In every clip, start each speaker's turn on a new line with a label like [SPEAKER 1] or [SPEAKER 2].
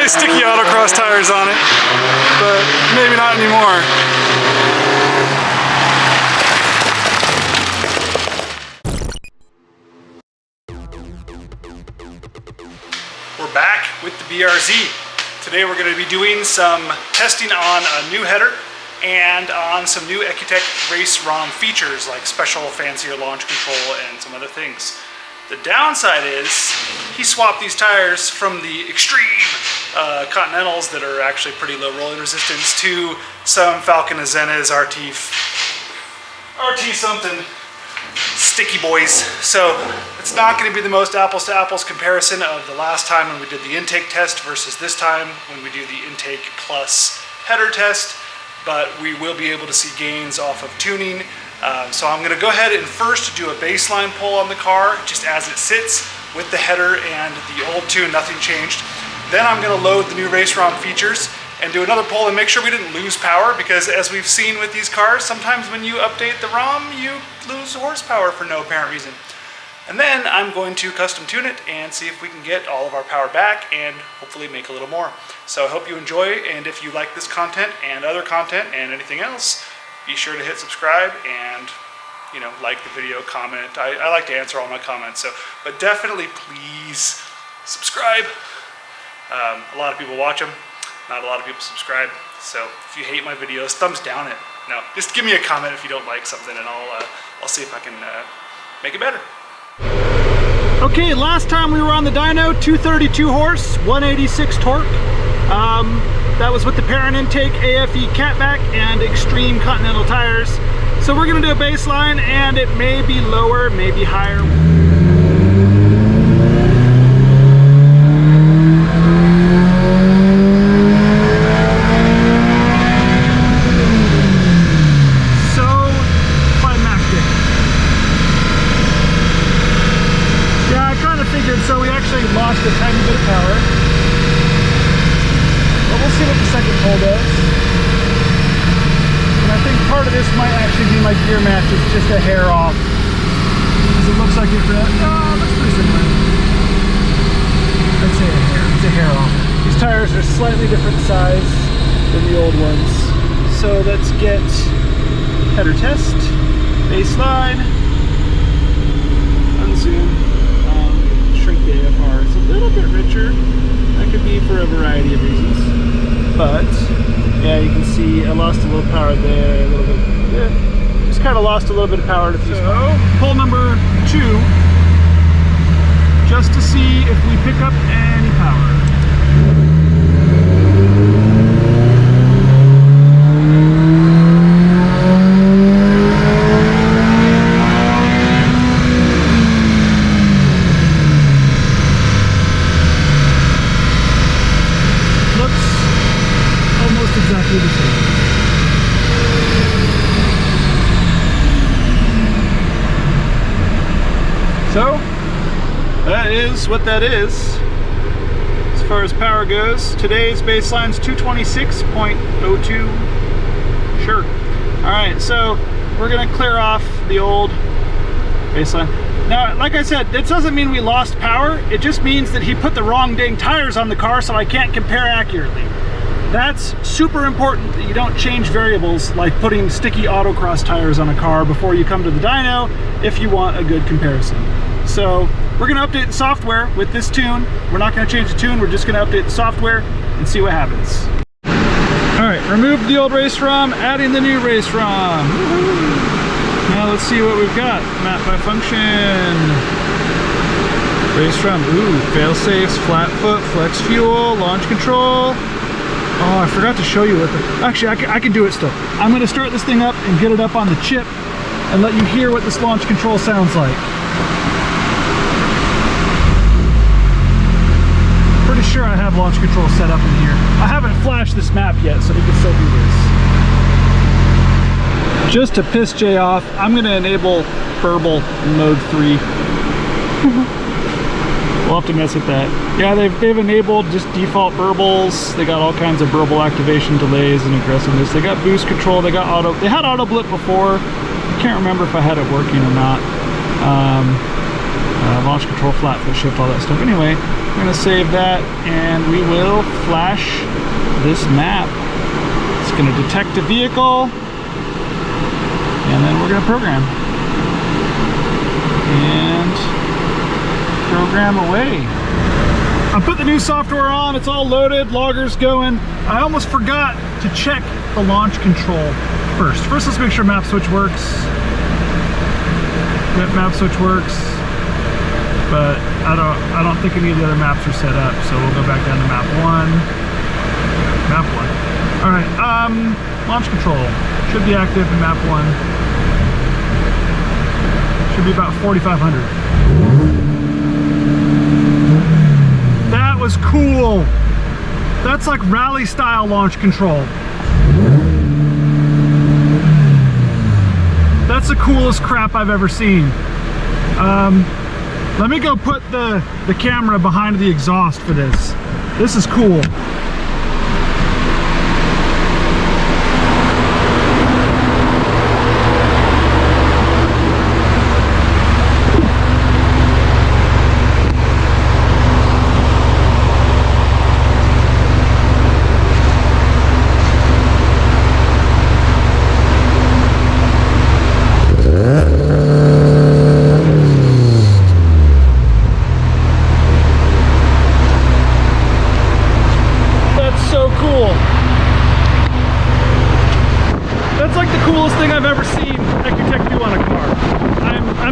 [SPEAKER 1] say sticky autocross tires on it, but maybe not anymore. We're back with the BRZ. Today we're going to be doing some testing on a new header and on some new ECUtek race ROM features like special fancier launch control and some other things. The downside is he swapped these tires from the extreme Continentals that are actually pretty low rolling resistance to some Falcon Azenas RT something sticky boys. So it's not going to be the most apples to apples comparison of the last time when we did the intake test versus this time when we do the intake plus header test, but we will be able to see gains off of tuning. So I'm going to go ahead and first do a baseline pull on the car just as it sits with the header and the old tune, nothing changed. Then I'm going to load the new race ROM features and do another pull and make sure we didn't lose power, because as we've seen with these cars, sometimes when you update the ROM, you lose horsepower for no apparent reason. And then I'm going to custom tune it and see if we can get all of our power back and hopefully make a little more. So I hope you enjoy, and if you like this content and other content and anything else, be sure to hit subscribe and, you know, like the video, comment. I like to answer all my comments, so, but definitely please subscribe. A lot of people watch them. Not a lot of people subscribe, so if you hate my videos, thumbs down it. No, just give me a comment if you don't like something, and I'll see if I can make it better. Okay, last time we were on the dyno, 232 horse, 186 torque. That was with the parent intake, AFE catback, and extreme Continental tires. So we're gonna do a baseline, and it may be lower, maybe higher. So we actually lost a tiny bit of power, but we'll see what the second pull does. And I think part of this might actually be my gear match is just a hair off, because it looks like it looks pretty similar. I'd say a hair. It's a hair off. These tires are slightly different size than the old ones. So let's get header test, baseline, unzoom. Shrink the AFR. It's a little bit richer. That could be for a variety of reasons. But yeah, you can see I lost a little power there, a little bit. Yeah, just kind of lost a little bit of power to fuse. So pull number 2, just to see if we pick up any power. Exactly the same. So that is what that is as far as power goes. Today's baseline's 226.02. Sure. Alright, so we're gonna clear off the old baseline. Now, like I said, it doesn't mean we lost power. It just means that he put the wrong dang tires on the car, so I can't compare accurately. That's super important that you don't change variables like putting sticky autocross tires on a car before you come to the dyno if you want a good comparison. So we're going to update the software with this tune. We're not going to change the tune, we're just going to update the software and see what happens. Alright, remove the old race ROM, adding the new race ROM. Now let's see what we've got. Map by function. Race ROM, ooh, fail safes, flat foot, flex fuel, launch control. Oh, I forgot to show you what the... Actually, I can do it still. I'm going to start this thing up and get it up on the chip and let you hear what this launch control sounds like. Pretty sure I have launch control set up in here. I haven't flashed this map yet, so we can still do this. Just to piss Jay off, I'm going to enable burble in mode 3. We'll have to mess with that. Yeah, they've enabled just default burbles. They got all kinds of burble activation delays and aggressiveness. They got boost control. They got auto. They had auto blip before. I can't remember if I had it working or not. Launch control, flat foot shift, all that stuff. Anyway,
[SPEAKER 2] We're gonna save that and we will flash this map. It's gonna detect a vehicle and then we're gonna program. And program away. I put the new software on, it's all loaded, logger's going. I almost forgot to check the launch control first. First, let's make sure map switch works. Yep, map switch works. But I don't think any of the other maps are set up, so we'll go back down to map 1. Map 1. All right, launch control should be active in map 1. Should be about 4,500. That was cool. That's like rally style launch control. That's the coolest crap I've ever seen. Let me go put the camera behind the exhaust for this. This is cool.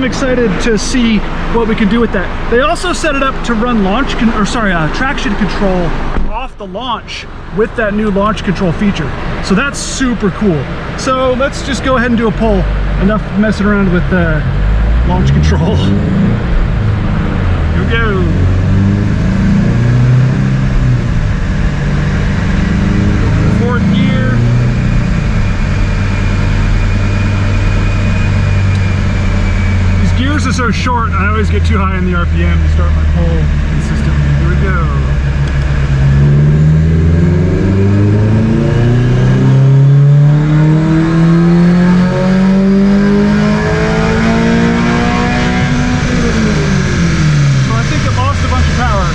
[SPEAKER 2] Excited to see what we can do with that. They also set it up to run traction control off the launch with that new launch control feature. So that's super cool. So let's just go ahead and do a poll. Enough messing around with the launch control. Here we go. Fourth gear. Gears are so short, I always get too high in the RPM to start my pole consistently. Here we go. So I think it lost a bunch of power.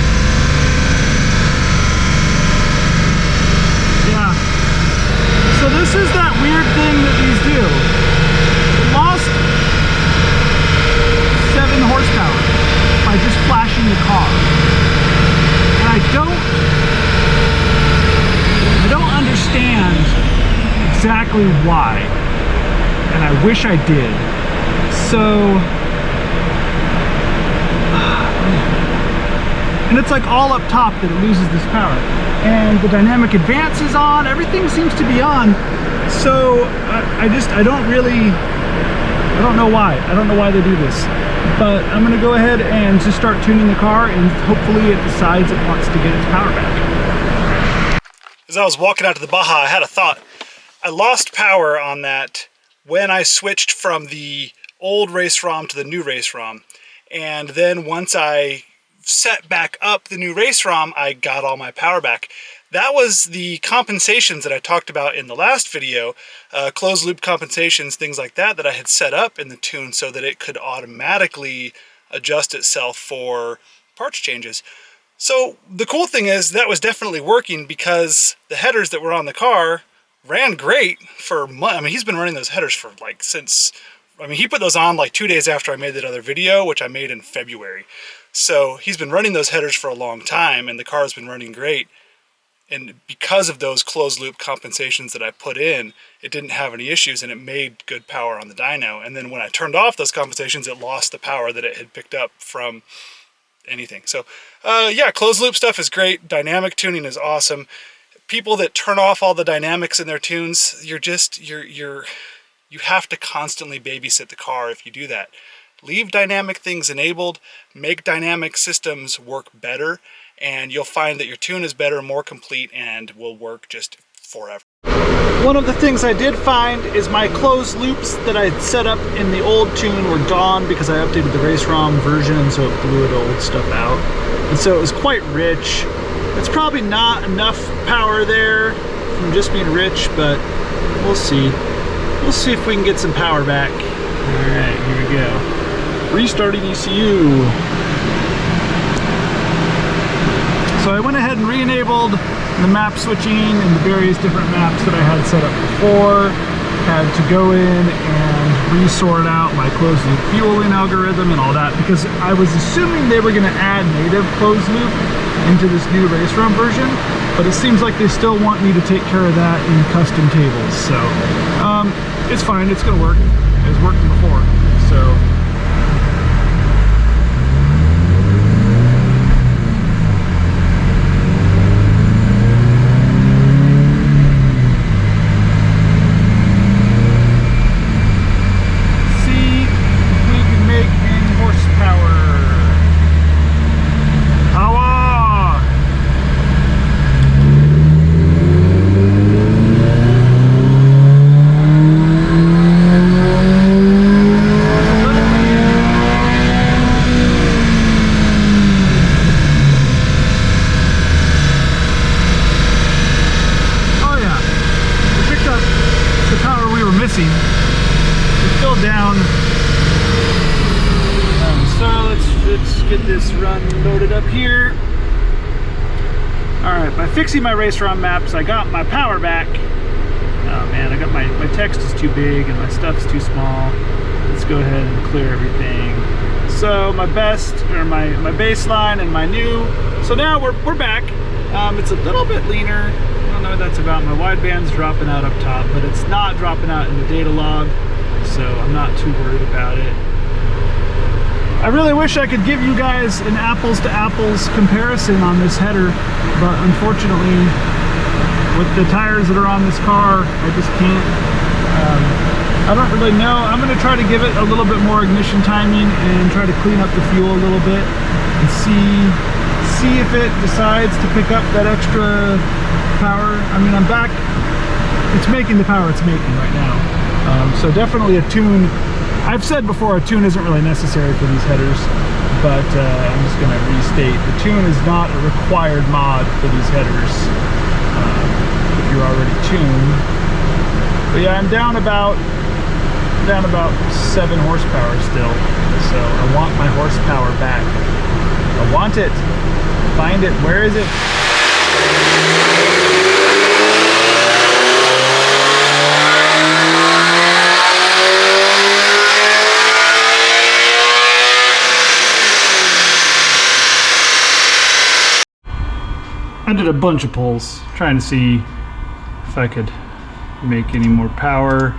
[SPEAKER 2] Yeah. So this is that weird thing that these do. It lost 7 horsepower by just flashing the car. And I don't understand exactly why. And I wish I did. So and it's like all up top that it loses this power. And the dynamic advance is on, everything seems to be on. So I don't know why. I don't know why they do this. But I'm gonna go ahead and just start tuning the car and hopefully it decides it wants to get its power back. As I was walking out to the Baja, I had a thought. I lost power on that when I switched from the old race ROM to the new race ROM. And then once I set back up the new race ROM, I got all my power back. That was the compensations that I talked about in the last video, closed loop compensations, things like that, that I had set up in the tune so that it could automatically adjust itself for parts changes. So the cool thing is that was definitely working because the headers that were on the car ran great for months. I mean, he's been running those headers for like since, I mean, he put those on like 2 days after I made that other video, which I made in February. So he's been running those headers for a long time and the car has been running great. And because of those closed loop compensations that I put in, it didn't have any issues and it made good power on the dyno. And then when I turned off those compensations, it lost the power that it had picked up from anything. So yeah, closed loop stuff is great. Dynamic tuning is awesome. People that turn off all the dynamics in their tunes, you have to constantly babysit the car if you do that. Leave dynamic things enabled, make dynamic systems work better, and you'll find that your tune is better, more complete, and will work just forever. One of the things I did find is my closed loops that I had set up in the old tune were gone because I updated the race ROM version, and so it blew the old stuff out. And so it was quite rich. It's probably not enough power there from just being rich, but we'll see. We'll see if we can get some power back. All right, here we go. Restarting ECU. So I went ahead and re-enabled the map switching and the various different maps that I had set up before. Had to go in and re-sort out my closed loop fueling algorithm and all that, because I was assuming they were going to add native closed loop into this new race run version, but it seems like they still want me to take care of that in custom tables. So it's fine, it's going to work. It was working before, so. Down. So let's get this run loaded up here. All right, by fixing my race run maps, I got my power back. Oh man, I got my text is too big and my stuff's too small. Let's go ahead and clear everything. So my best, or my baseline and my new. So now we're back. It's a little bit leaner. I don't know what that's about. My wideband's dropping out up top, but it's not dropping out in the data log. So I'm not too worried about it. I really wish I could give you guys an apples to apples comparison on this header, but unfortunately with the tires that are on this car, I just can't. I don't really know. I'm going to try to give it a little bit more ignition timing and try to clean up the fuel a little bit and see if it decides to pick up that extra power. I mean, I'm back. It's making the power it's making right now. So definitely a tune. I've said before, a tune isn't really necessary for these headers, but I'm just going to restate, the tune is not a required mod for these headers if you're already tuned. But yeah, I'm down about 7 horsepower still, so I want my horsepower back. I want it. Find it. Where is it? I did a bunch of pulls trying to see if I could make any more power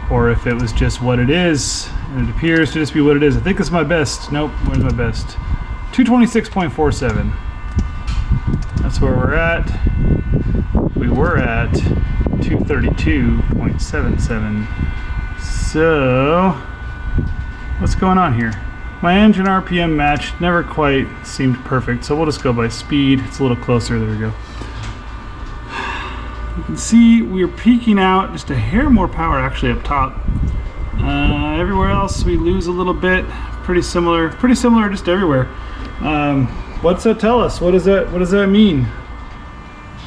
[SPEAKER 2] or if it was just what it is. And it appears to just be what it is. I think it's my best. Nope, where's my best? 226.47. That's where we're at. We were at 232.77. So, what's going on here? My engine RPM match never quite seemed perfect, so we'll just go by speed. It's a little closer, there we go. You can see we're peaking out just a hair more power actually up top. Everywhere else we lose a little bit, pretty similar just everywhere. What's that tell us? What does that mean?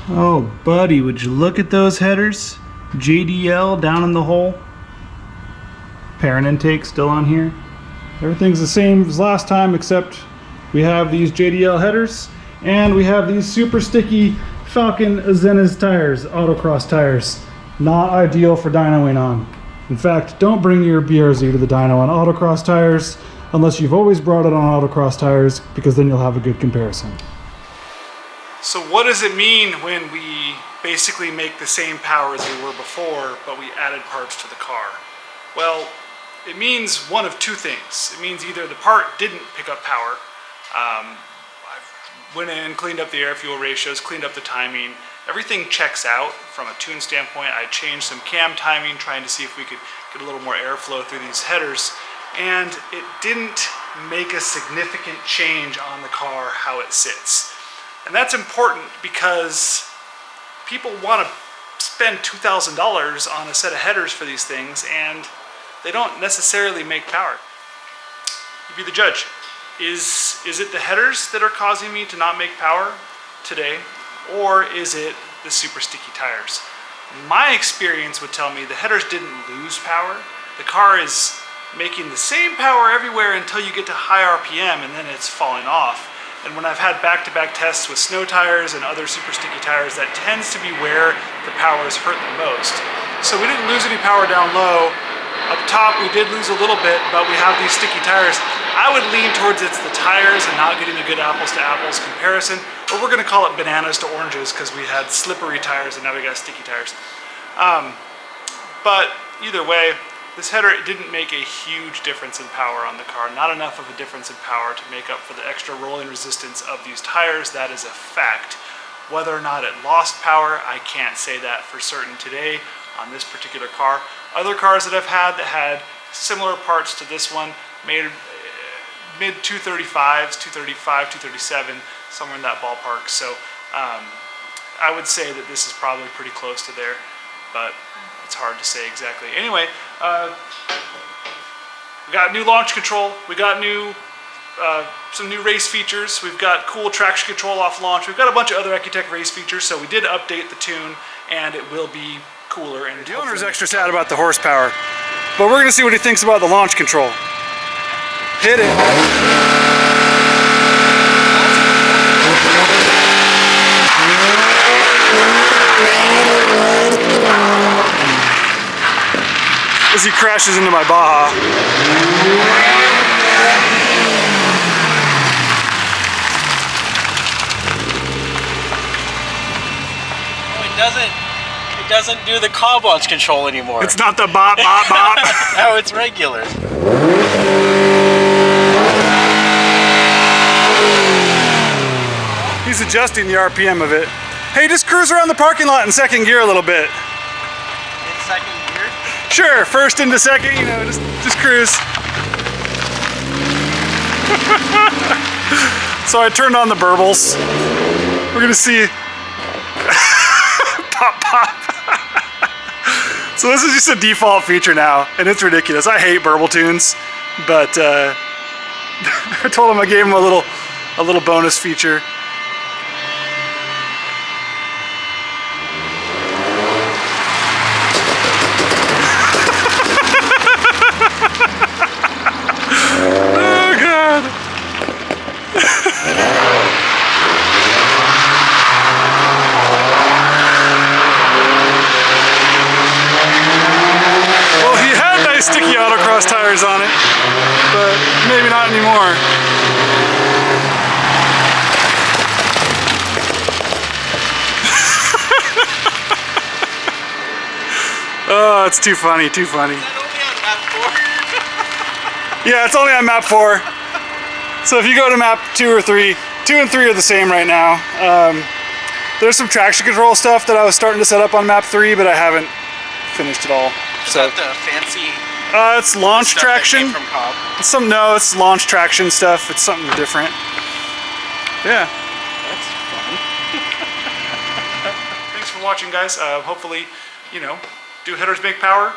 [SPEAKER 2] Oh buddy, would you look at those headers? JDL down in the hole. Parent intake still on here. Everything's the same as last time, except we have these JDL headers and we have these super sticky Falcon Azenas tires, autocross tires. Not ideal for dynoing on. In fact, don't bring your BRZ to the dyno on autocross tires unless you've always brought it on autocross tires, because then you'll have a good comparison.
[SPEAKER 1] So what does it mean when we basically make the same power as we were before, but we added parts to the car? Well, it means one of two things. It means either the part didn't pick up power. I went in, cleaned up the air-fuel ratios, cleaned up the timing. Everything checks out from a tune standpoint. I changed some cam timing, trying to see if we could get a little more airflow through these headers. And it didn't make a significant change on the car how it sits. And that's important because people want to spend $2,000 on a set of headers for these things, and they don't necessarily make power. You be the judge. Is it the headers that are causing me to not make power today, or is it the super sticky tires? My experience would tell me the headers didn't lose power. The car is making the same power everywhere until you get to high RPM, and then it's falling off. And when I've had back-to-back tests with snow tires and other super sticky tires, that tends to be where the power is hurt the most. So we didn't lose any power down low. Up top, we did lose a little bit, but we have these sticky tires. I would lean towards it's the tires and not getting a good apples-to-apples comparison, or we're gonna call it bananas to oranges because we had slippery tires and now we got sticky tires. But either way, this header didn't make a huge difference in power on the car. Not enough of a difference in power to make up for the extra rolling resistance of these tires. That is a fact. Whether or not it lost power, I can't say that for certain today on this particular car. Other cars that I've had that had similar parts to this one made mid 235s, 235, 237, somewhere in that ballpark. So I would say that this is probably pretty close to there, but it's hard to say exactly. Anyway, we got new launch control. We got some new race features. We've got cool traction control off launch. We've got a bunch of other ECUtek race features, so we did update the tune, and it will be cooler. And the owner's extra sad about the horsepower, but we're gonna see what he thinks about the launch control. Hit it. As he crashes into my Baja.
[SPEAKER 3] It doesn't do the cob launch control anymore.
[SPEAKER 1] It's not the bop, bop, bop.
[SPEAKER 3] No, it's regular.
[SPEAKER 1] He's adjusting the RPM of it. Hey, just cruise around the parking lot in second gear a little bit.
[SPEAKER 3] In second gear?
[SPEAKER 1] Sure, first into second, you know, just cruise. So I turned on the burbles. We're gonna see. Pop, pop. So this is just a default feature now, and it's ridiculous. I hate burble tunes, but I told him I gave him a little bonus feature. Oh God. Well, he had nice sticky autocross tires on it, but maybe not anymore. Oh, it's too funny, too funny.
[SPEAKER 3] Is that only on map 4?
[SPEAKER 1] Yeah, it's only on map 4. So if you go to map 2 or 3, 2 and 3 are the same right now. There's some traction control stuff that I was starting to set up on map 3, but I haven't finished it all.
[SPEAKER 3] Is that the fancy
[SPEAKER 1] it's launch
[SPEAKER 3] stuff
[SPEAKER 1] traction.
[SPEAKER 3] that came from Cobb?
[SPEAKER 1] No, it's launch traction stuff. It's something different. Yeah.
[SPEAKER 3] That's fun.
[SPEAKER 1] Thanks for watching, guys. Hopefully, you know, do headers make power?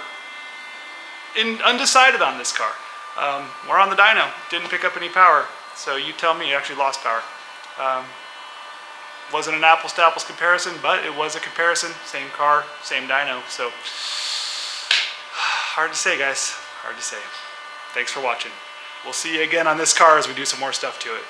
[SPEAKER 1] Undecided on this car. We're on the dyno. Didn't pick up any power. So you tell me, it actually lost power. Wasn't an apples to apples comparison, but it was a comparison. Same car, same dyno. So hard to say, guys. Hard to say. Thanks for watching. We'll see you again on this car as we do some more stuff to it.